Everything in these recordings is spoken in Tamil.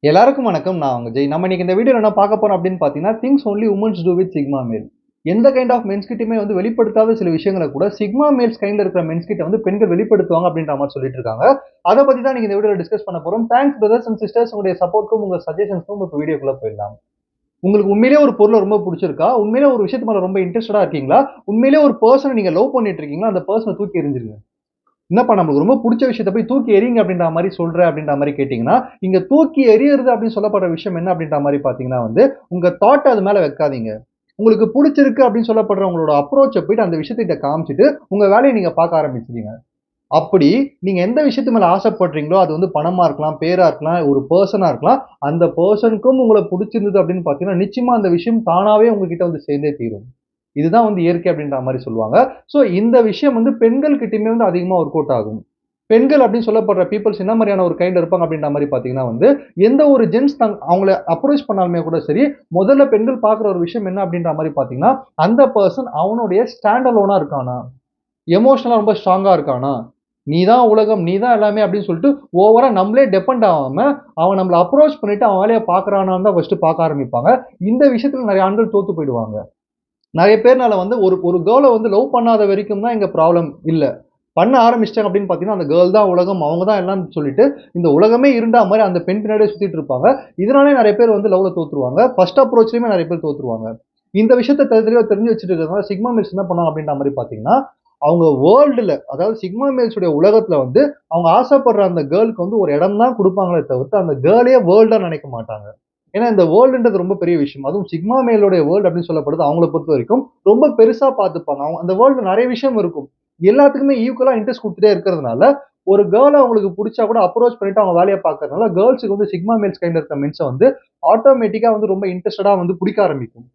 எல்லாருக்கும் வணக்கம். நான் உங்க ஜெய். நம்ம இன்னைக்கு இந்த வீடியோல என்ன பார்க்க போறோம் அப்படின்னு பார்த்தீங்கன்னா, things only womens do with sigma male. எந்த கைண்ட் ஆஃப் மென்ஸ் கிட்டயுமே வந்து வெளிப்படுத்தாத சில விஷயங்கள கூட சிக்மா மேல்ஸ் கைண்ட்ல இருக்கிற மென்ஸ் கிட்ட வந்து பெண்கள் வெளிப்படுத்துவாங்க அப்படின்ற மாரி சொல்லிட்டு இருக்காங்க. அத பத்தி தான் இன்னைக்கு இந்த வீடியோல டிஸ்கஸ் பண்ண போறோம். தேங்க்ஸ் பிரதர்ஸ் அண்ட் சிஸ்டர்ஸ், உங்களுடைய சப்போர்ட்க்கும் உங்க சஜஷன்ஸ்க்கும் இப்ப வீடியோக்குள்ள போயிடலாம். உங்களுக்கு உண்மையிலேயே ஒரு பொருள ரொம்ப புடிச்சிருக்கா? உண்மையிலேயே ஒரு விஷயத்து மேல ரொம்ப இன்ட்ரஸ்டடா இருக்கீங்களா? உண்மையிலேயே ஒரு பெர்சன நீங்க லவ் பண்ணிட்டு இருக்கீங்களா? அந்த பெர்சன தூக்கி எறிஞ்சிருங்க. என்னப்பா நம்மளுக்கு ரொம்ப புடிச்ச விஷயத்த போய் தூக்கி எறியுங்க அப்படின்ற மாரி சொல்ற அப்படின்ற மாரி கேட்டீங்கன்னா, இங்க தூக்கி எறியறது அப்படின்னு சொல்லப்படுற விஷயம் என்ன அப்படின்ற மாரி பார்த்தீங்கன்னா வந்து, உங்க தாட்ட அது மேல வைக்காதீங்க. உங்களுக்கு புடிச்சிருக்கு அப்படின்னு சொல்லப்படுற உங்களோட அப்ரோச்ச போயிட்டு அந்த விஷயத்துக்கிட்ட காமிச்சுட்டு, உங்க வேலைய நீங்க பார்க்க ஆரம்பிச்சுருங்க. அப்படி நீங்க எந்த விஷயத்து மேல ஆசைப்படுறீங்களோ, அது வந்து பணமா இருக்கலாம், பேரா இருக்கலாம், ஒரு பெர்சனா இருக்கலாம். அந்த பெர்சனுக்கும் உங்கள புடிச்சிருந்தது அப்படின்னு பார்த்தீங்கன்னா, நிச்சயமா அந்த விஷயம் தானாவே உங்ககிட்ட வந்து சேர்ந்தே தீரும். இதுதான் வந்து இயற்கை அப்படின்ற மாரி சொல்லுவாங்க. ஸோ இந்த விஷயம் வந்து பெண்கள் கிட்டயுமே வந்து அதிகமா ஒர்க் அவுட் ஆகும். பெண்கள் அப்படின்னு சொல்லப்படுற பீப்பிள்ஸ் என்ன மாரியான ஒரு கைண்ட் இருப்பாங்க அப்படின்ற மாரி பார்த்தீங்கன்னா வந்து, எந்த ஒரு ஜென்ட்ஸ் அவங்கள அப்ரோச் பண்ணாலுமே கூட சரி, முதல்ல பெண்கள் பார்க்குற ஒரு விஷயம் என்ன அப்படின்ற மாரி பார்த்தீங்கன்னா, அந்த பெர்சன் அவனுடைய ஸ்டாண்ட் அலோனா இருக்கானா? எமோஷனலா ரொம்ப ஸ்ட்ராங்கா இருக்கானா? நீ தான் உலகம், நீ தான் எல்லாமே அப்படின்னு சொல்லிட்டு ஓவரா நம்மளே டிபெண்ட் ஆவாம, அவன் நம்மள அப்ரோச் பண்ணிட்டு அவன் வேலைய பார்க்குறானான்னு தான் ஃபர்ஸ்ட்டு பார்க்க ஆரம்பிப்பாங்க. இந்த விஷயத்துல நெறைய ஆண்கள் தோத்து போயிடுவாங்க. நெறைய பேர்னால வந்து ஒரு ஒரு கேர்ல வந்து லவ் பண்ணாத வரைக்கும் தான் இங்க ப்ராப்ளம் இல்ல. பண்ண ஆரம்பிச்சுட்டாங்க அப்படின்னு பார்த்தீங்கன்னா, அந்த கேர்ள் தான் உலகம், அவங்க தான் எல்லாம்னு சொல்லிட்டு, இந்த உலகமே இருண்டா மாரி அந்த பெண் பின்னாடியே சுத்திட்டு இருப்பாங்க. இதனாலயே நெறைய பேர் வந்து லவ்ல தோத்துருவாங்க. ஃபர்ஸ்ட் அப்ரோச்லயுமே நெறைய பேர் தோத்துருவாங்க. இந்த விஷயத்த தெளிவா தெரிஞ்சு வச்சுட்டு இருக்கிறதுனால சிக்மா மேல்ஸ் என்ன பண்ணுவாங்க அப்படின்ற மாரி பார்த்தீங்கன்னா, அவங்க வேர்ல்டுல அதாவது சிக்மா மேல்ஸ் உடைய உலகத்துல வந்து, அவங்க ஆசைப்படுற அந்த கேர்ள்க்கு வந்து ஒரு இடம் தான் குடுப்பாங்களே தவிர்த்து, அந்த கேர்ளையே வேர்ல்டா நெனைக்க மாட்டாங்க. ஏன்னா இந்த வேர்ல்டுன்றது ரொம்ப பெரிய விஷயம். அதுவும் சிக்மா மேலோடைய வேர்ல்ட் அப்படின்னு சொல்லப்படுது அவங்கள பொறுத்தவரைக்கும் ரொம்ப பெருசா பார்த்துப்பாங்க. அவங்க அந்த வேர்ல்டுல நெறைய விஷயம் இருக்கும். எல்லாத்துக்குமே ஈக்குவலா இன்ட்ரெஸ்ட் குடுத்துட்டே இருக்கிறதுனால, ஒரு கேர்ள அவங்களுக்கு புடிச்சா கூட அப்ரோச் பண்ணிட்டு அவங்க வேலைய பார்க்கறதுனால, கேர்ல்ஸ்க்கு வந்து சிக்மா மேல்ஸ் கைண்ட்ல இருக்க மென்ஸ வந்து ஆட்டோமேட்டிக்கா வந்து ரொம்ப இன்ட்ரஸ்டடா வந்து புடிக்க ஆரம்பிக்கும்.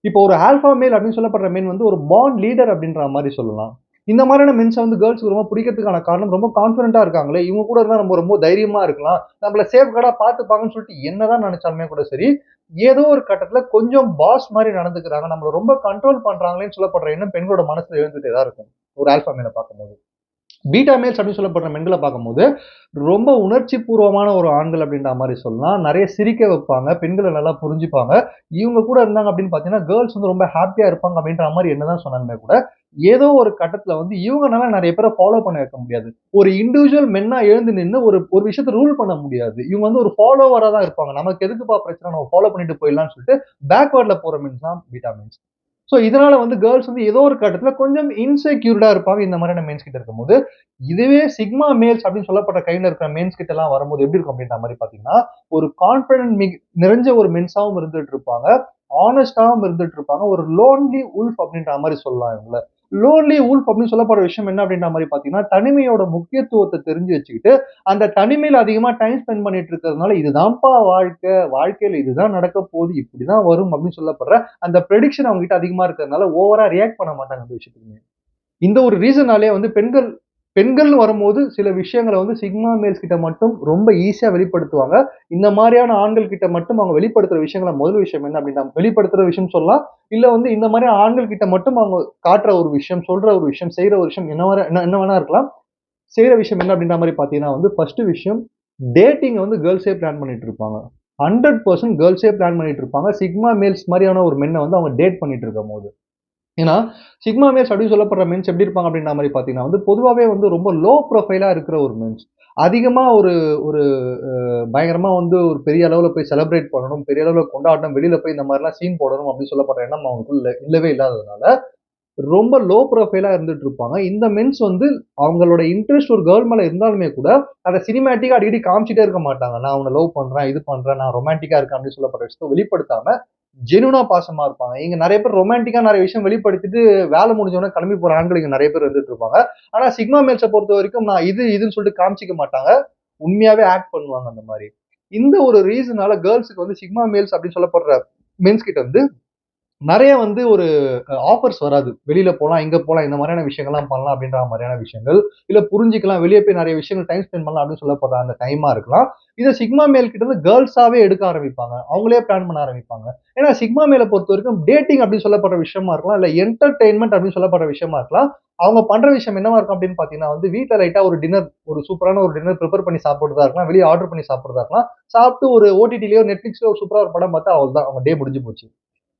இப்போ ஒரு ஆல்பா மேல் அப்படின்னு சொல்லப்படுற மென் வந்து ஒரு பாண்ட் லீடர் அப்படின்ற மாரி சொல்லலாம். இந்த மாதிரியான மென்ஸ வந்து கேர்ல்ஸ்க்கு ரொம்ப பிடிக்கிறதுக்கான காரணம் ரொம்ப கான்ஃபிடென்ட்டா இருக்காங்களே, இவங்க கூட இருந்தா நம்ம ரொம்ப தைரியமா இருக்கலாம். நம்மள சேஃப் கார்டா பார்த்துப்பாங்கன்னு சொல்லிட்டு என்னதான் நெனச்சாலுமே கூட சரி, ஏதோ ஒரு கட்டத்துல கொஞ்சம் பாஸ் மாரி நடந்துக்கிறாங்க. நம்மள ரொம்ப கண்ட்ரோல் பண்றாங்களேன்னு சொல்லப்படுற எண்ணம் பெண்களோட மனசுல எழுந்துட்டே தான் இருக்கும். ஒரு ஆல்பா மேல பார்க்கும்போது. பீட்டா மேல்ஸ் அப்படின்னு சொல்லப்படுற மென்கள பார்க்கும்போது, ரொம்ப உணர்ச்சி பூர்வமான ஒரு ஆண்கள் அப்படின்ற மாரி சொல்லலாம். நெறைய சிரிக்க வைப்பாங்க. பெண்கள நல்லா புரிஞ்சுப்பாங்க. இவங்க கூட இருந்தாங்க அப்படின்னு பார்த்தீங்கன்னா, கேர்ல்ஸ் வந்து ரொம்ப ஹேப்பியா இருப்பாங்க அப்படின்ற மாரி என்னதான் சொன்னாலுமே கூட, ஏதோ ஒரு கட்டத்துல வந்து இவங்கனால நெறைய பேர ஃபாலோ பண்ண வைக்க முடியாது. ஒரு இண்டிவிஜுவல் மென்னா எழுந்து நின்னு ஒரு ஒரு விஷயத்த ரூல் பண்ண முடியாது. இவங்க வந்து ஒரு ஃபாலோவரா தான் இருப்பாங்க. நமக்கு எதுக்குப்பா பிரச்சனை? நம்ம ஃபாலோ பண்ணிட்டு போயிடலாம்னு சொல்லிட்டு பேக்வேர்ட்ல போற மென்ஸ் தான் பீட்டா மென்ஸ். சோ இதனால வந்து கேர்ல்ஸ் வந்து ஏதோ ஒரு கட்டத்துல கொஞ்சம் இன்செக்யூர்டா இருப்பாங்க இந்த மாதிரியான மென்ஸ் கிட்ட இருக்கும்போது. இதுவே சிக்மா மேல்ஸ் அப்படின்னு சொல்லப்பட்ட கைண்ட்ல இருக்கிற மென்ஸ் கிட்டலாம் வரும்போது எப்படி இருக்கும் அப்படின்ற மாரி பார்த்தீங்கன்னா, ஒரு கான்ஃபிடென்ட் நிறைஞ்ச ஒரு மென்ஸாவும் இருந்துட்டு இருப்பாங்க. ஹானஸ்ட்டாவும் இருந்துட்டு இருப்பாங்க. ஒரு லோன்லி வுல்ஃப் அப்படின்ற மாரி சொல்லலாம் இவங்கள. லோன்லி வுல்ஃப் அப்படின்னு சொல்லப்படுற விஷயம் என்ன அப்படின்ற மாரி பார்த்தீங்கன்னா, தனிமையோட முக்கியத்துவத்த தெரிஞ்சு வச்சுக்கிட்டு, அந்த தனிமையில அதிகமா டைம் ஸ்பெண்ட் பண்ணிட்டு இருக்கிறதுனால, இதுதான்ப்பா வாழ்க்கை, வாழ்க்கையில இதுதான் நடக்கப் போகுது, இப்படிதான் வரும் அப்படின்னு சொல்லப்படுற அந்த பிரெடிக்ஷன் அவங்க கிட்ட அதிகமா இருக்கிறதுனால, ஓவரா ரியாக்ட் பண்ண மாட்டாங்க அந்த விஷயத்துக்கு. இந்த ஒரு ரீசனாலேயே வந்து பெண்கள் பெண்கள்னு வரும்போது சில விஷயங்கள வந்து சிக்மா மேல்ஸ் கிட்ட மட்டும் ரொம்ப ஈஸியா வெளிப்படுத்துவாங்க. இந்த மாரியான ஆண்கள் கிட்ட மட்டும் அவங்க வெளிப்படுத்துற விஷயங்கள முதல் விஷயம் என்ன அப்டின்னா, வெளிப்படுத்துற விஷயம் சொல்லலாம். இல்ல வந்து இந்த மாரி ஆண்கள் கிட்ட மட்டும் அவங்க காட்டுற ஒரு விஷயம், சொல்ற ஒரு விஷயம், செய்ற ஒரு விஷயம் என்ன வேணா இருக்கலாம். செய்ற விஷயம் என்ன அப்டின்ற மாரி பார்த்தீங்கன்னா வந்து, ஃபர்ஸ்ட் விஷயம் டேட்டிங்க வந்து கேர்ல்ஸே பிளான் பண்ணிட்டு இருப்பாங்க. 100% கேர்ல்ஸே பிளான் பண்ணிட்டு இருப்பாங்க. சிக்மா மேல்ஸ் மாரியான ஒரு மென்ன வந்து அவங்க டேட் பண்ணிட்டு இருக்கும்போது. ஏன்னா, சிக்மா மேல்ஸ் அப்படின்னு சொல்லப்படுற மென்ஸ் எப்படி இருப்பாங்க அப்படின்ற மாரி பார்த்தீங்கன்னா வந்து, பொதுவாவே வந்து ரொம்ப லோ ப்ரொஃபைலா இருக்கிற ஒரு மென்ஸ். அதிகமா ஒரு ஒரு பயங்கரமா வந்து ஒரு பெரிய அளவுல போய் செலிப்ரேட் பண்ணணும், பெரிய அளவுல கொண்டாடணும், வெளியில போய் இந்த மாரிலாம் சீன் போடணும் அப்படின்னு சொல்லப்படுற எண்ணம் அவங்களுக்குள்ள இல்லவே இல்லாததுனால, ரொம்ப லோ ப்ரொஃபைலா இருந்துட்டு இருப்பாங்க. இந்த மென்ஸ் வந்து அவங்களோட இன்ட்ரெஸ்ட் ஒரு கேர்ள் மேல இருந்தாலுமே கூட, அத சினிமேட்டிக்கா அடிக்கடி காமிச்சுட்டே இருக்க மாட்டாங்க. நான் உன்ன லவ் பண்றேன், இது பண்றேன், நான் ரொமான்டிக்கா இருக்கேன் அப்படின்னு சொல்லப்படுற விஷயத்த வெளிப்படுத்தாம, ஜென்யூனா பாசமா இருப்பாங்க. இங்க நெறைய பேர் ரொமான்டிக்கா நெறைய விஷயம் வெளிப்படுத்திட்டு, வேலை முடிஞ்ச உடனே கிளம்பி போற ஆண்கள் இங்க நெறைய பேர் இருந்துட்டு இருப்பாங்க. ஆனா சிக்மா மேல்ஸ பொறுத்தவரைக்கும் நான் இதுன்னு சொல்லிட்டு காமிச்சுக்க மாட்டாங்க. உண்மையாவே ஆக்ட் பண்ணுவாங்க அந்த மாரி. இந்த ஒரு ரீசனால கேர்ல்ஸ்க்கு வந்து சிக்மா மேல்ஸ் அப்படின்னு சொல்லப்படுற மென்ஸ் கிட்ட வந்து நிறைய வந்து ஒரு ஆஃபர்ஸ் வராது. வெளியில போலாம், இங்க போலாம், இந்த மாதிரியான விஷயங்கள்லாம் பண்ணலாம் அப்படின்ற மாதிரியான விஷயங்கள். இல்ல புரிஞ்சுக்கலாம், வெளிய போய் நிறைய விஷயங்கள் டைம் ஸ்பெண்ட் பண்ணலாம் அப்படின்னு சொல்லப்படுற அந்த டைமா இருக்கலாம். இத சிக்மா மேல் கிட்ட இருந்து கேர்ல்ஸாவே எடுக்க ஆரம்பிப்பாங்க. அவங்களே பிளான் பண்ண ஆரம்பிப்பாங்க. ஏன்னா சிக்மா மேல பொறுத்தவரைக்கும் டேட்டிங் அப்படின்னு சொல்லப்படுற விஷயமா இருக்கலாம், இல்ல என்டர்டெயின்மென்ட் அப்படின்னு சொல்லப்படுற விஷயமா இருக்கலாம். அவங்க பண்ற விஷயம் என்னவா இருக்கும் அப்படின்னு பார்த்தீங்கன்னா வந்து, வீட்ல லைட்டா ஒரு டின்னர் ஒரு சூப்பரான ஒரு டின்னர் பிரிப்பேர் பண்ணி சாப்பிடுறதா இருக்கலாம், வெளிய ஆர்டர் பண்ணி சாப்பிடுறதா இருக்கலாம். சாப்பிட்டு ஒரு ஓடிடிலயோ, நெட்ஃபிளிக்ஸ்லயோ ஒரு சூப்பரா ஒரு படம் பார்த்தா அவ்வளவுதான். அவங்க டே முடிஞ்சு போச்சு.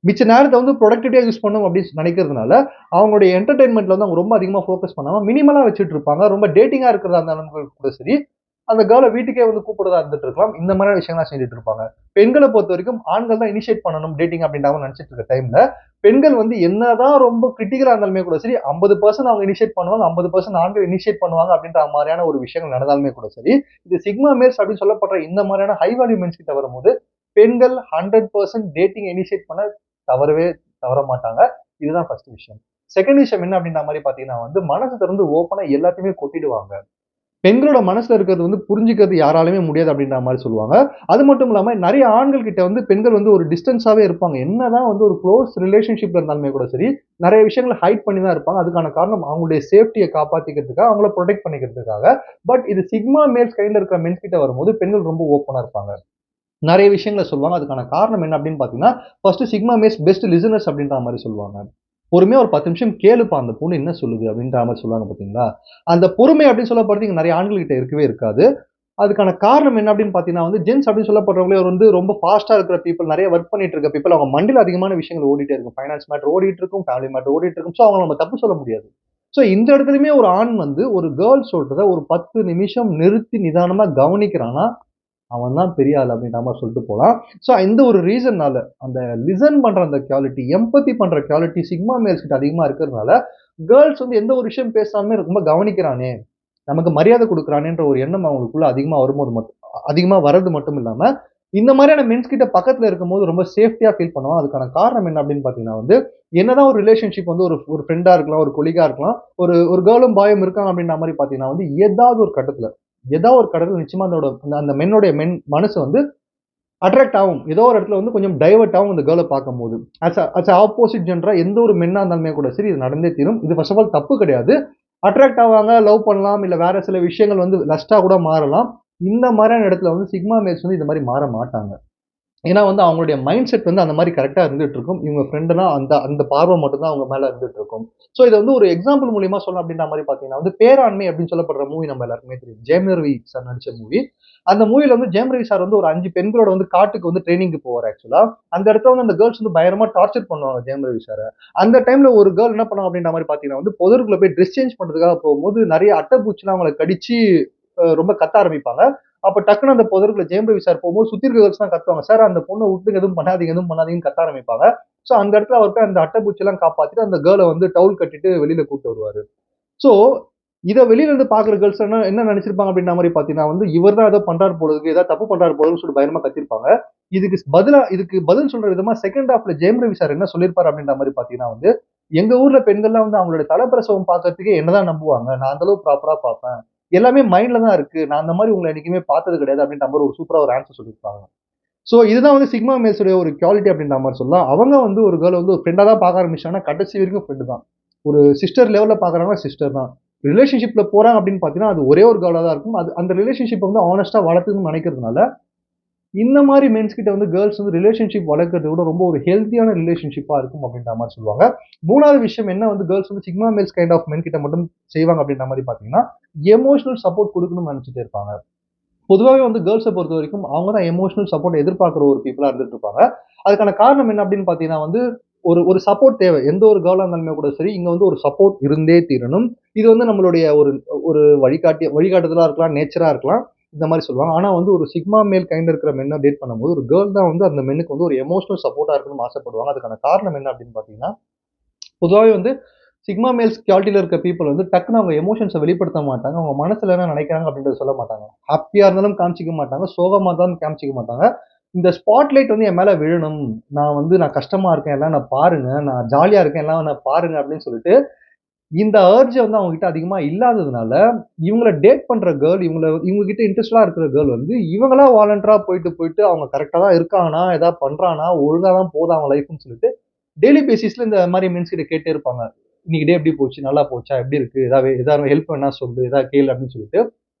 மிச்ச நேரத்த வந்து புரொடக்டிவிட்டியா யூஸ் பண்ணணும் அப்படின்னு நினைக்கிறதுனால, அவங்களுடைய என்டர்டெயின்மென்ட்ல வந்து அவங்க ரொம்ப அதிகமா ஃபோக்கஸ் பண்ணாம, மினிமலா வச்சுட்டு இருப்பாங்க. ரொம்ப டேட்டிங்கா இருக்கிறதா இருந்தாலும் கூட சரி, அந்த கேர்ள வீட்டுக்கே வந்து கூப்பிடுறதா இருந்துட்டு இருக்கலாம். இந்த மாதிரியான விஷயங்கள்லாம் செஞ்சுட்டு இருப்பாங்க. பெண்கள பொறுத்தவரைக்கும் ஆண்கள் தான் இனிஷியேட் பண்ணணும் டேட்டிங் அப்படின்ற மாரி நினைச்சிட்டு இருக்க டைம்ல, பெண்கள் வந்து என்னதான் ரொம்ப கிரிட்டிக்கலா இருந்தாலுமே கூட சரி, 50% அவங்க இனிஷியேட் பண்ணுவாங்க, 50% ஆண்கள் இனிஷியேட் பண்ணுவாங்க அப்படின்ற மாரியான ஒரு விஷயங்கள் நடந்தாலுமே கூட சரி, இது சிக்மா மேல்ஸ் அப்படின்னு சொல்லப்படுற இந்த மாரியான ஹை வேல்யூ மென்ஸ் கிட்ட வரும்போது, பெண்கள் 100% டேட்டிங் இனிஷியேட் பண்ண தவறவே தவற மாட்டாங்க. இதுதான் ஃபர்ஸ்ட் விஷயம். செகண்ட் விஷயம் என்ன அப்படின்ற மாரி பார்த்தீங்கன்னா வந்து, மனச திறந்து ஓப்பனா எல்லாத்தையுமே கொட்டிடுவாங்க. பெண்களோட மனசுல இருக்கிறது வந்து புரிஞ்சுக்கிறது யாராலயுமே முடியாது அப்படின்ற மாரி சொல்லுவாங்க. அது மட்டும் இல்லாம நெறைய ஆண்கள் கிட்ட வந்து பெண்கள் வந்து ஒரு டிஸ்டன்ஸாவே இருப்பாங்க. என்னதான் வந்து ஒரு குளோஸ் ரிலேஷன்ஷிப்ல இருந்தாலுமே கூட சரி, நெறைய விஷயங்கள ஹைட் பண்ணி தான் இருப்பாங்க. அதுக்கான காரணம் அவங்களுடைய சேஃப்டிய காப்பாத்திக்கிறதுக்காக, அவங்கள புரொடெக்ட் பண்ணிக்கிறதுக்காக. பட் இது சிக்மா மேல்ஸ் கைண்ட்ல இருக்கிற மென்ஸ் கிட்ட வரும்போது பெண்கள் ரொம்ப ஓப்பனா இருப்பாங்க. நெறைய விஷயங்கள சொல்லுவாங்க. அதுக்கான காரணம் என்ன அப்படின்னு பார்த்தீங்கன்னா, first sigma males best listeners அப்படின்ற மாரி சொல்லுவாங்க. பொறுமையா ஒரு 10 நிமிஷம் கேளுப்பா அந்த பொண்ணு என்ன சொல்லுது அப்படின்ற மாரி சொல்லுவாங்க பார்த்தீங்களா? அந்த பொறுமை அப்படின்னு சொல்லப்படுறது இங்க நெறைய ஆண்கள் கிட்ட இருக்கவே இருக்காது. அதுக்கான காரணம் என்ன அப்படின்னு பார்த்தீங்கன்னா வந்து, ஜென்ஸ் அப்படின்னு சொல்லப்படுறவங்களே வந்து ரொம்ப ஃபாஸ்ட்டா இருக்கிற பீப்பிள், நெறைய வொர்க் பண்ணிட்டு இருக்க பீப்பிள், அவங்க மண்டையில அதிகமான விஷயங்கள் ஓடிட்டே இருக்கும். ஃபைனான்ஸ் மேட்டர் ஓடிட்டு இருக்கும், ஃபேமிலி மேட்டர் ஓடிட்டு இருக்கும். ஸோ அவங்கள நம்ம தப்பு சொல்ல முடியாது. ஸோ இந்த இடத்துலயுமே ஒரு ஆண் வந்து ஒரு கேர்ள் சொல்றத ஒரு 10 நிமிஷம் நிறுத்தி நிதானமா கவனிக்கிறான்னா, அவன் தான் பெரிய ஆள் அப்படின்ற மாரி சொல்லிட்டு போலாம். ஸோ இந்த ஒரு ரீசன்னால அந்த லிசன் பண்ற அந்த குவாலிட்டி, எம்பதி பண்ற குவாலிட்டி சிக்மா மேல்ஸ் கிட்ட அதிகமா இருக்கிறதுனால, கேர்ள்ஸ் வந்து எந்த ஒரு விஷயம் பேசாமலே ரொம்ப கவனிக்கிறானே, நமக்கு மரியாதை குடுக்குறானேன்ற ஒரு எண்ணம் அவங்களுக்குள்ள அதிகமா வரும்போது மட்டும் அதிகமா வர்றது மட்டும் இல்லாம, இந்த மாரியான மென்ஸ் கிட்ட பக்கத்துல இருக்கும்போது ரொம்ப சேஃப்டியா ஃபீல் பண்ணுவான். அதுக்கான காரணம் என்ன அப்படின்னு பார்த்தீங்கன்னா வந்து, என்னதான் ஒரு ரிலேஷன்ஷிப் வந்து ஒரு ஒரு ஃப்ரெண்டா இருக்கலாம், ஒரு கொலீகா இருக்கலாம். ஒரு ஒரு கேர்ளும் பாயும் இருக்காங்க அப்படின்ற மாரி பார்த்தீங்கன்னா வந்து, ஏதாவது ஒரு கட்டத்துல நிச்சயமா அதோட அந்த அந்த மென்னோட மனசு வந்து அட்ராக்ட் ஆகும். ஏதோ ஒரு இடத்துல வந்து கொஞ்சம் டைவர்ட் ஆகும் அந்த கேர்ள பார்க்கும்போது. ஆஸ் ஆப்போசிட் ஜெண்டரா எந்த ஒரு மென்னா இருந்தாலுமே கூட சரி, இது நடந்தே தீரும். இது ஃபர்ஸ்ட் ஆஃப் ஆல் தப்பு கிடையாது. அட்ராக்ட் ஆவாங்க, லவ் பண்ணலாம், இல்ல வேற சில விஷயங்கள் வந்து லஸ்ட்டா கூட மாறலாம். இந்த மாரியான இடத்துல வந்து சிக்மா மேல்ஸ் வந்து இந்த மாரி மாற மாட்டாங்க. ஏன்னா வந்து அவங்களுடைய மைண்ட் செட் வந்து அந்த மாரி கரெக்ட்டா இருந்துட்டு இருக்கும். இவங்க ஃப்ரெண்டுனா அந்த அந்த பார்வை மட்டும் தான் அவங்க மேல இருந்துட்டு இருக்கும். ஸோ இத வந்து ஒரு எக்ஸாம்பிள் மூலியமா சொல்லணும் அப்படின்ற மாரி பார்த்தீங்கன்னா வந்து, பேராண்மை அப்படின்னு சொல்லப்படுற மூவி நம்ம எல்லாருக்குமே தெரியும். ஜெயம் ரவி சார் நடிச்ச மூவி. அந்த மூவில வந்து ஜெயம் ரவி சார் வந்து ஒரு 5 பெண்களோட வந்து காட்டுக்கு வந்து ட்ரெய்னிங்க்கு போவாரு ஆக்சுவலா. அந்த இடத்துல வந்து அந்த கேர்ள்ஸ் வந்து பயங்கரமா டார்ச்சர் பண்ணுவாங்க ஜெயம் ரவி சார. அந்த டைம்ல ஒரு கேர்ள் என்ன பண்ணுவாங்க அப்படின்ற மாரி பார்த்தீங்கன்னா வந்து, புதருக்குள்ள போய் டிரெஸ் சேஞ்ச் பண்றதுக்காக போகும்போது, நெறைய அட்டைப்பூச்சிலாம் அவங்கள கடிச்சு ரொம்ப கத்த ஆரம்பிப்பாங்க. அப்ப டக்குனு அந்த புதருக்குள்ள ஜெயம் ரவி சார் போகும்போது சுத்தி இருக்க கேர்ள்ஸ் தான் கத்துவாங்க. சார் அந்த பொண்ண விட்டுங்க எதுவும் பண்ணாதீங்க, எதுவும் பண்ணாதீங்கன்னு கத்த ஆரம்பிப்பாங்க. ஸோ அந்த இடத்துல அவர் போய் அந்த அட்டைப்பூச்சிலாம் காப்பாத்திட்டு அந்த கேர்ள வந்து டவுல் கட்டிட்டு வெளியில கூட்டு வருவாரு. ஸோ இத வெளியில இருந்து பார்க்குற கேர்ள்ஸ் என்ன என்ன நெனச்சிருப்பாங்க அப்டின்ற மாரி பார்த்தீங்கன்னா வந்து, இவர் தான் ஏதோ பண்றாரு போல இருக்கு, ஏதாவது தப்பு பண்றாரு போல இருக்குன்னு சொல்லிட்டு பயங்கரமா கத்திருப்பாங்க. இதுக்கு பதில் சொல்ற விதமா செகண்ட் ஹாஃப்ல ஜெயம் ரவி சார் என்ன சொல்லியிருப்பாரு அப்டின்ற மாரி பார்த்தீங்கன்னா வந்து, எங்க ஊர்ல பெண்கள்லாம் வந்து அவங்களுடைய தலைப்பிரசவம் பார்க்கறதுக்கே என்ன தான் நம்புவாங்க. நான் அந்த அளவுக்கு ப்ராப்பரா பார்ப்பேன். எல்லாமே மைண்ட்ல தான் இருக்கு. நான் அந்த மாரி உங்கள என்னைக்குமே பார்த்தது கிடையாது அப்டின்ற மாரி ஒரு சூப்பரா ஒரு ஆன்சர் சொல்லியிருப்பாங்க. சோ இதுதான் வந்து சிக்மா மேல்ஸ் உடைய ஒரு குவாலிட்டி அப்டின்ற மாரி சொல்லலாம். அவங்க வந்து ஒரு கேர்ள் வந்து ஒரு ஃப்ரெண்டா தான் பார்க்க ஆரம்பிச்சாங்கன்னா, கடைசி வரைக்கும் ஃப்ரெண்ட் தான். ஒரு சிஸ்டர் லெவல்ல பார்க்குறாங்கன்னா சிஸ்டர் தான். ரிலேஷன்ஷிப்ல போறாங்க அப்டின்னு பார்த்தீங்கன்னா, அது ஒரே ஒரு கேர்ளா தான் இருக்கும். அது அந்த ரிலேஷன்ஷிப் வந்து ஹானஸ்ட்டா வளர்த்துக்கணும்னு நெனைக்கிறதுனால, இந்த மாரி மென்ஸ் கிட்ட வந்து கேர்ள்ஸ் வந்து ரிலேஷன்ஷிப் வளர்க்கறத விட ரொம்ப ஒரு ஹெல்த்தியான ரிலேஷன்ஷிப்பா இருக்கும் அப்டின்ற மாரி சொல்லுவாங்க. 3வது விஷயம் என்ன வந்து கேர்ள்ஸ் வந்து sigma males kind of men கிட்ட மட்டும் செய்வாங்க அப்டின்ற மாரி பார்த்தீங்கன்னா, எமோஷனல் சப்போர்ட் குடுக்கணும்னு நெனச்சுட்டே இருப்பாங்க. பொதுவாவே வந்து கேர்ள்ஸ பொறுத்தவரைக்கும், அவங்க தான் எமோஷனல் சப்போர்ட் எதிர்பார்க்கிற ஒரு பீப்பிளா இருந்துட்டு இருப்பாங்க. அதுக்கான காரணம் என்ன அப்படின்னு பார்த்தீங்கன்னா வந்து, ஒரு ஒரு சப்போர்ட் தேவை. எந்த ஒரு கேர்ளா இருந்தாலுமே கூட சரி, இங்க வந்து ஒரு சப்போர்ட் இருந்தே தீரணும். இது வந்து நம்மளுடைய ஒரு ஒரு வழிகாட்டுதலா இருக்கலாம், நேச்சரா இருக்கலாம். இந்த மாரி சொல்லுவாங்க. ஆனா வந்து ஒரு சிக்மா மேல் கைண்ட்ல இருக்கிற மென்ன டேட் பண்ணும்போது, ஒரு கேர்ள் தான் வந்து அந்த மென்னுக்கு வந்து ஒரு எமோஷனல் சப்போர்ட்டா இருக்கணும்னு ஆசைப்படுவாங்க. அதுக்கான காரணம் என்ன அப்படின்னு பார்த்தீங்கன்னா, பொதுவாவே வந்து சிக்மா மேல்ஸ் குவாலிட்டில இருக்க பீப்பிள் வந்து டக்குனு அவங்க எமோஷன்ஸ வெளிப்படுத்த மாட்டாங்க. அவங்க மனசுல என்ன நினைக்கிறாங்க அப்படின்றத சொல்ல மாட்டாங்க. ஹேப்பியா இருந்தாலும் காமிச்சுக்க மாட்டாங்க. சோகமா இருந்தாலும் காமிச்சுக்க மாட்டாங்க. இந்த ஸ்பாட்லைட் வந்து என் மேல விழணும். நான் கஷ்டமா இருக்கேன். எல்லாம் என்ன பாருங்க. நான் ஜாலியா இருக்கேன். எல்லாம் என்ன பாருங்க அப்படின்னு சொல்லிட்டு, இந்த அர்ஜ் வந்து அவங்க கிட்ட அதிகமா இல்லாததுனால, இவங்கள டேட் பண்ற கேர்ள், இவங்க கிட்ட இன்ட்ரெஸ்டடா இருக்கிற கேர்ள் வந்து, இவங்களா வாலண்டரா போயிட்டு அவங்க கரெக்ட்டா தான் இருக்கானா, ஏதாவது பண்றானா, ஒழுங்கா தான் போதா அவன் லைஃப்ன்னு சொல்லிட்டு டெய்லி பேசிஸ்ல இந்த மாதிரி மென்ஸ் கிட்ட கேட்டே இருப்பாங்க. இன்னைக்கு டே எப்படி போச்சு? நல்லா போச்சா? எப்படி இருக்கு? ஏதாவது ஹெல்ப் வேணா சொல்லு. ஏதாவது கேளு அப்படின்னு சொல்லிட்டு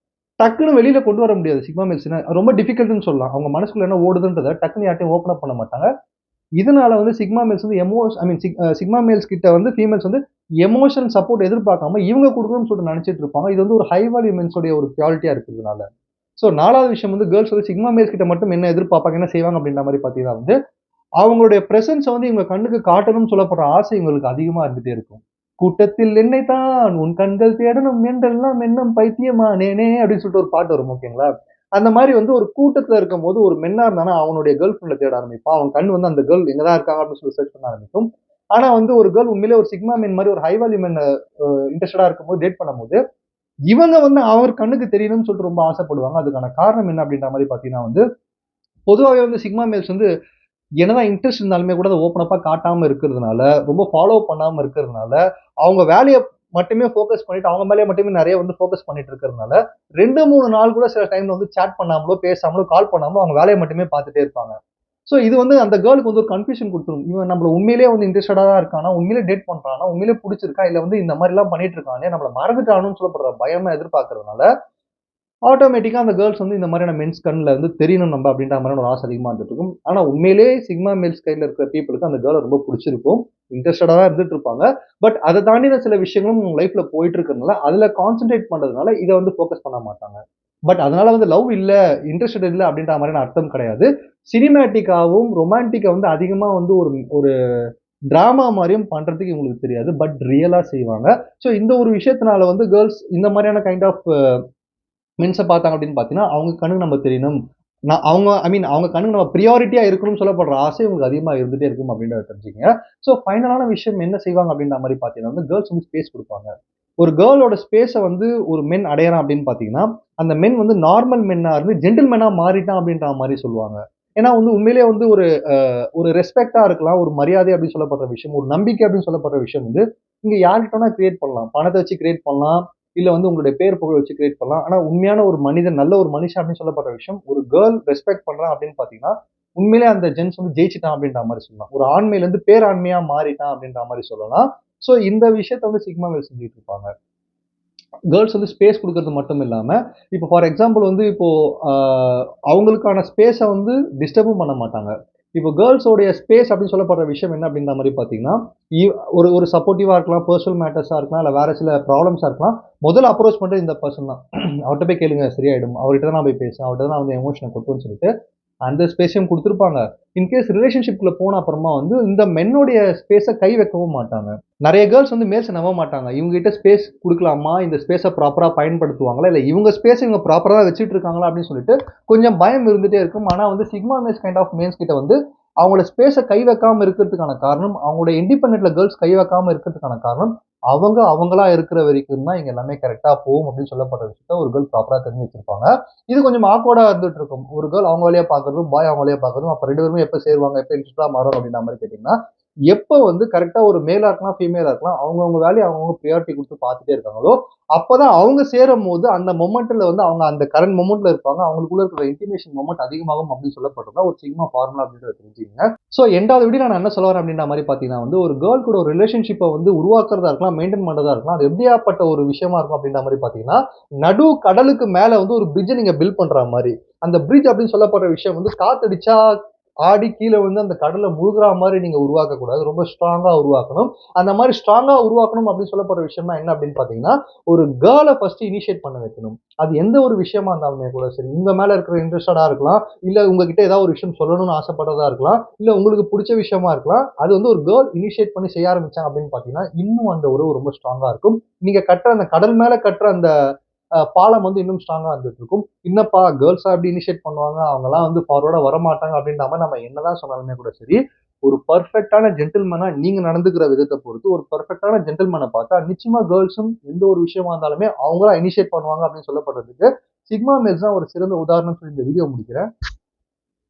டக்குன்னு வெளியில கொண்டு வர முடியாது. சிக்மா மேல்ஸ்னா ரொம்ப டிஃபிகல்ட்ன்னு சொல்லலாம். அவங்க மனசுக்குள்ள என்ன ஓடுதுன்றத டக்குன்னு யார்ட்டயும் ஓப்பன் அப் பண்ண மாட்டாங்க. இதனால வந்து சிக்மா மேல்ஸ் வந்து ஐ மீன் சிக்மா மேல்ஸ் கிட்ட வந்து ஃபீமேல்ஸ் வந்து எமோஷன் சப்போர்ட் எதிர்பார்க்காம இவங்க குடுக்கணும்னு சொல்லிட்டு நினைச்சிட்டு இருப்பாங்க. இது வந்து ஒரு ஹை வேல்யூ மென்ஸ் உடைய ஒரு குவாலிட்டியா இருக்கிறதுனால. சோ 4வது விஷயம் வந்து கேர்ள்ஸ் வந்து சிக்மா மேல்ஸ் கிட்ட மட்டும் என்ன எதிர்பார்ப்பாங்க, என்ன செய்வாங்க அப்படின்ற மாரி பார்த்தீங்கன்னா வந்து, அவங்களுடைய பிரசன்ஸ வந்து இவங்க கண்ணுக்கு காட்டணும்னு சொல்லப்படுற ஆசை இவங்களுக்கு அதிகமா இருந்துட்டே இருக்கும். கூட்டத்தில் என்னைத்தான் உன் கண்கள் தேடணும் என்றெல்லாம் எண்ணம் பைத்தியமானேனே அப்படின்னு சொல்லிட்டு ஒரு பாட்டு வரும் ஓகேங்களா? அந்த மாரி வந்து ஒரு கூட்டத்துல இருக்கும்போது ஒரு மென்னா இருந்தானா அவனுடைய கேர்ள் ஃபிரெண்ட தேட ஆரம்பிப்பான். அவன் கண் வந்து அந்த கேர்ள் எங்க தான் இருக்காங்க அப்படின்னு சொல்லி சர்ச் பண்ண ஆரம்பிக்கும். ஆனா வந்து ஒரு கேர்ள் உண்மையிலேயே ஒரு சிக்மா மேன் மாரி ஒரு ஹை வேல்யூ மேன் இன்ட்ரஸ்டடா இருக்கும்போது டேட் பண்ணும்போது, இவங்க வந்து அவர் கண்ணுக்கு தெரியணும்னு சொல்லிட்டு ரொம்ப ஆசைப்படுவாங்க. அதுக்கான காரணம் என்ன அப்படின்ற மாரி பார்த்தீங்கன்னா வந்து, பொதுவாவே வந்து சிக்மா மேல்ஸ் வந்து என்னதான் இன்ட்ரெஸ்ட் இருந்தாலுமே கூட அத ஓப்பன் அப்பா காட்டாம இருக்கிறதுனால, ரொம்ப ஃபாலோ பண்ணாம இருக்கிறதுனால, அவங்க வேலைய மட்டுமே ஃபோக்கஸ் பண்ணிட்டு, அவங்க மேலயே மட்டுமே நெறைய வந்து ஃபோக்கஸ் பண்ணிட்டு இருக்கிறதுனால, 2, 3 நாள் கூட சில டைம்ல வந்து சாட் பண்ணாமலோ, பேசாமலோ, கால் பண்ணாமலோ அவங்க வேலைய மட்டுமே பார்த்துட்டே இருப்பாங்க. சோ இது வந்து அந்த கேர்ள்க்கு வந்து ஒரு கன்ஃப்யூஷன் குடுத்துரும். இவன் நம்மள உண்மையிலேயே வந்து இன்ட்ரஸ்டடா தான் இருக்கானா? உண்மையிலேயே டேட் பண்றானா? உண்மையிலேயே புடிச்சிருக்கா? இல்ல வந்து இந்த மாரிலாம் பண்ணிட்டு இருக்கானே! நம்மள மறந்துட்டானோன்னு சொல்லப்படுற பயமா எதிர்பார்க்கிறதுனால, ஆட்டோமேட்டிக்கா அந்த கேர்ள்ஸ் வந்து இந்த மாதிரியான மென்ஸ் கண்ல வந்து தெரியணும் நம்ம அப்படின்ற மாதிரியான ஒரு ஆசை அதிகமா இருந்துட்டு இருக்கும். ஆனா உண்மையிலேயே சிக்மா மேல்ஸ் கையில இருக்கிற பீப்பிளுக்கு அந்த கேர்ள ரொம்ப புடிச்சிருக்கும். இன்ட்ரஸ்டடா தான் இருந்துட்டு இருப்பாங்க. பட் அத தாண்டின சில விஷயங்களும் உங்க லைஃப்ல போயிட்டு இருக்கிறதுனால, அதுல கான்சன்ட்ரேட் பண்றதுனால இத வந்து ஃபோக்கஸ் பண்ண மாட்டாங்க. பட் அதனால வந்து லவ் இல்ல, இன்ட்ரஸ்டட் இல்ல அப்படின்ற மாதிரியான அர்த்தம் கிடையாது. சினிமேட்டிக்காவும், ரொமான்டிக்கா வந்து அதிகமா வந்து ஒரு ஒரு டிராமா மாரியும் பண்றதுக்கு இவங்களுக்கு தெரியாது. பட் ரியலா செய்வாங்க. சோ இந்த ஒரு விஷயத்தினால வந்து கேர்ள்ஸ் இந்த மாரியான கைண்ட் ஆஃப் மென்ஸ பார்த்தாங்க அப்படின்னு பார்த்தீங்கன்னா, அவங்க கண்ணுக்கு நம்ம தெரியணும். அவங்க ஐ மீன் அவங்க கண்ணுக்கு நம்ம பிரியாரிட்டியா இருக்கணும்னு சொல்லப்படுற ஆசை உங்களுக்கு அதிகமா இருந்துட்டே இருக்கும் அப்படின்றத தெரிஞ்சுக்கங்க. ஸோ ஃபைனலான விஷயம் என்ன செய்வாங்க அப்படின்ற மாரி பார்த்தீங்கன்னா வந்து, கேர்ள்ஸ் வந்து ஸ்பேஸ் குடுப்பாங்க. ஒரு கேர்ளோட ஸ்பேஸ வந்து ஒரு மென் அடையறான் அப்படின்னு பார்த்தீங்கன்னா, அந்த மென் வந்து நார்மல் மென்னா இருந்து ஜென்டில்மேனா மாறிட்டான் அப்படின்ற மாரி சொல்லுவாங்க. ஏன்னா வந்து உண்மையிலேயே வந்து ஒரு ரெஸ்பெக்ட்டா இருக்கலாம், ஒரு மரியாதை அப்படின்னு சொல்லப்படுற விஷயம், ஒரு நம்பிக்கை அப்படின்னு சொல்லப்படுற விஷயம் வந்து, நீங்க யார்கிட்ட வேணா கிரியேட் பண்ணலாம். பணத்த வச்சு கிரியேட் பண்ணலாம். இல்ல வந்து உங்களுடைய பேர் புகழ வச்சு கிரியேட் பண்ணலாம். ஆனா உண்மையான ஒரு மனிதன், நல்ல ஒரு மனுஷன் அப்படின்னு சொல்லப்படுற விஷயம், ஒரு கேர்ள் ரெஸ்பெக்ட் பண்றான் அப்படின்னு பார்த்தீங்கன்னா, உண்மையிலேயே அந்த ஜென்ஸ் வந்து ஜெயிச்சுட்டான் அப்படின்ற மாரி சொல்லலாம். ஒரு ஆண்மையிலிருந்து பேராண்மையா மாறிட்டான் அப்படின்ற மாரி சொல்லலாம். சோ இந்த விஷயத்த வந்து சிக்மா மேல் செஞ்சுட்டு இருப்பாங்க. கேர்ள்ஸ் வந்து ஸ்பேஸ் குடுக்கறது மட்டும் இல்லாம, இப்போ ஃபார் எக்ஸாம்பிள் வந்து இப்போ அ அவங்களுக்கான ஸ்பேஸ வந்து டிஸ்டர்பும் பண்ண மாட்டாங்க. இப்போ கேர்ள்ஸோடைய ஸ்பேஸ் அப்படின்னு சொல்லப்படுற விஷயம் என்ன அப்படின்ற மாரி பார்த்தீங்கன்னா, இ ஒரு ஒரு சப்போர்ட்டிவா இருக்கலாம், பெர்சனல் மேட்டர்ஸா இருக்கலாம், இல்ல வேற சில ப்ராப்ளம்ஸா இருக்கலாம். முதல்ல அப்ரோச் பண்றது இந்த பெர்சன் தான். அவர்ட்ட போய் கேளுங்க சரியாயிடும். அவர்கிட்ட தான் நான் போய் பேசுவேன். அவர்ட்ட தான் நான் வந்து எமோஷன கொட்டுவேன்னு சொல்லிட்டு அந்த ஸ்பேஸையும் குடுத்திருப்பாங்க. இன்கேஸ் ரிலேஷன்ஷிப்குள்ள போன அப்புறமா வந்து இந்த மென்னுடைய ஸ்பேஸ கை வைக்கவும் மாட்டாங்க. நெறைய கேர்ள்ஸ் வந்து மேல்ஸ நம்ப மாட்டாங்க. இவங்க கிட்ட ஸ்பேஸ் குடுக்கலாமா? இந்த ஸ்பேஸ ப்ராப்பரா பயன்படுத்துவாங்களா? இல்ல இவங்க ஸ்பேஸ இவங்க ப்ராப்பரா தான் வச்சுட்டு இருக்காங்களா? அப்படின்னு சொல்லிட்டு கொஞ்சம் பயம் இருந்துட்டே இருக்கும். ஆனா வந்து sigma males kind of males கிட்ட வந்து அவங்களோட ஸ்பேஸ கை வைக்காம இருக்கிறதுக்கான காரணம், அவங்களோட இண்டிபெண்டன்ட்ல கேர்ள்ஸ் கை வைக்காம இருக்கிறதுக்கான காரணம், அவங்க அவங்களா இருக்கிற வரைக்கும் தான் இங்க எல்லாமே கரெக்ட்டா போகும் அப்படின்னு சொல்லப்படுற விஷயத்த ஒரு கேர்ள் ப்ராப்பரா தெரிஞ்சு வச்சிருப்பாங்க. இது கொஞ்சம் ஆக்வர்டா இருந்துட்டு இருக்கும். ஒரு கேர்ள் அவங்க வேலைய பார்க்கறதும், பாய் அவங்க வேலைய பார்க்கறதும், அப்ப 2 பேருமே எப்ப சேருவாங்க? எப்ப இன்ட்ரஸ்டா மாறும்? அப்படின்ற மாரி கேட்டீங்கன்னா, எப்ப வந்து கரெக்ட்டா ஒரு மேலா இருக்கலாம், ஃபீமேலா இருக்கலாம். அவங்கவங்க வேலைய அவங்கவங்க பிரையாரிட்டி குடுத்து பார்த்துட்டே இருக்காங்களோ, அப்பதான் அவங்க சேரும்போது அந்த மொமெண்ட்ல வந்து அவங்க அந்த கரண்ட் மொமெண்ட்ல இருப்பாங்க. அவங்களுக்குள்ள இருக்கிற இன்டிமேஷன் மொமெண்ட் அதிகமாகும் அப்படின்னு சொல்லப்படுறதா ஒரு சிக்மா ஃபார்முலா அப்படின்றத தெரிஞ்சுக்கங்க. சோ 2வது வீடியோல நான் என்ன சொல்ல வரேன் அப்படின்ற மாரி பார்த்தீங்கன்னா வந்து, ஒரு கேர்ள் கூட ஒரு ரிலேஷன்ஷிப்ப வந்து உருவாக்குறதா இருக்கலாம், மெயின்டெயின் பண்றதா இருக்கலாம். அது எப்படியாப்பட்ட ஒரு விஷயமா இருக்கும் அப்படின்ற மாரி பார்த்தீங்கன்னா, நடு கடலுக்கு மேல வந்து ஒரு பிரிட்ஜ நீங்க பில்ட் பண்ற மாரி. அந்த பிரிட்ஜ் அப்படின்னு சொல்லப்படுற விஷயம் வந்து காத்தடிச்சா ஆடி கீழ விழுந்து அந்த கடல்ல முழுகுற மாரி நீங்க உருவாக்கக்கூடாது. ரொம்ப ஸ்ட்ராங்கா உருவாக்கணும். அந்த மாரி ஸ்ட்ராங்கா உருவாக்கணும் அப்படின்னு சொல்லப்படுற விஷயம்னா என்ன அப்படின்னு பார்த்தீங்கன்னா, ஒரு கேர்ள ஃபர்ஸ்ட் இனிஷியேட் பண்ண வைக்கணும். அது எந்த ஒரு விஷயமா இருந்தாலுமே கூட சரி. உங்க மேல இருக்கிற இன்ட்ரஸ்டடா இருக்கலாம். இல்ல உங்ககிட்ட ஏதாவது ஒரு விஷயம் சொல்லணும்னு ஆசைப்படுறதா இருக்கலாம். இல்ல உங்களுக்கு புடிச்ச விஷயமா இருக்கலாம். அது வந்து ஒரு கேர்ள் இனிஷியேட் பண்ணி செய்ய ஆரம்பிச்சாங்க அப்படின்னு பார்த்தீங்கன்னா, இன்னும் அந்த உறவு ரொம்ப ஸ்ட்ராங்கா இருக்கும். நீங்க கட்டுற அந்த கடல் மேல கட்டுற அந்த பாலம் வந்து இன்னும் ஸ்ட்ராங்கா இருந்துட்டு இருக்கும். என்னப்பா கேர்ள்ஸா எப்படி இனிஷியேட் பண்ணுவாங்க? அவங்கலாம் வந்து ஃபார்வர்டா வரமாட்டாங்க அப்படின்ற மாரி நம்ம என்னதான் சொன்னாலுமே கூட சரி, ஒரு பெர்ஃபெக்ட்டான ஜென்டில்மேனா நீங்க நடந்துக்கிற விதத்த பொறுத்து, ஒரு பெர்ஃபெக்ட்டான ஜென்டில்மேன பார்த்தா நிச்சயமா கேர்ள்ஸும் எந்த ஒரு விஷயமா இருந்தாலுமே அவங்களா இனிஷியேட் பண்ணுவாங்க அப்படின்னு சொல்லப்படுறதுக்கு, சிக்மா மேல்ஸ் தான் ஒரு சிறந்த உதாரணம்னு சொல்லி இந்த வீடியோ முடிக்கிறேன்.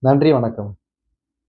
நன்றி, வணக்கம்.